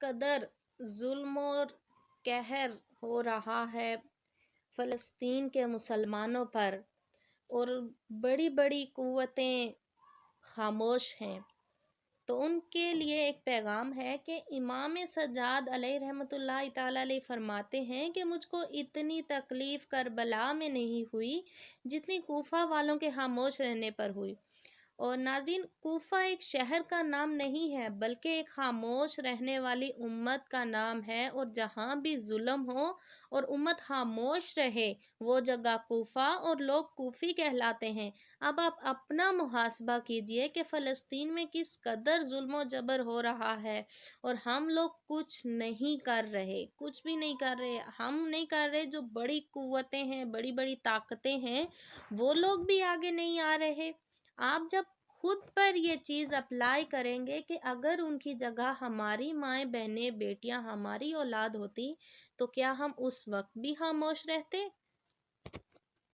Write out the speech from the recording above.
قدر ظلم اور قہر ہو رہا ہے فلسطین کے مسلمانوں پر، اور بڑی بڑی قوتیں خاموش ہیں، تو ان کے لیے ایک پیغام ہے کہ امام سجاد علیہ رحمۃ اللہ تعالی علیہ فرماتے ہیں کہ مجھ کو اتنی تکلیف کربلا میں نہیں ہوئی جتنی کوفہ والوں کے خاموش رہنے پر ہوئی۔ اور ناظرین، کوفہ ایک شہر کا نام نہیں ہے بلکہ ایک خاموش رہنے والی امت کا نام ہے، اور جہاں بھی ظلم ہو اور امت خاموش رہے وہ جگہ کوفہ اور لوگ کوفی کہلاتے ہیں۔ اب آپ اپنا محاسبہ کیجئے کہ فلسطین میں کس قدر ظلم و جبر ہو رہا ہے، اور ہم لوگ کچھ نہیں کر رہے، کچھ بھی نہیں کر رہے، ہم نہیں کر رہے، جو بڑی قوتیں ہیں، بڑی بڑی طاقتیں ہیں، وہ لوگ بھی آگے نہیں آ رہے۔ آپ جب خود پر یہ چیز اپلائی کریں گے کہ اگر ان کی جگہ ہماری مائیں بہنیں بیٹیاں ہماری اولاد ہوتی تو کیا ہم اس وقت بھی خاموش رہتے؟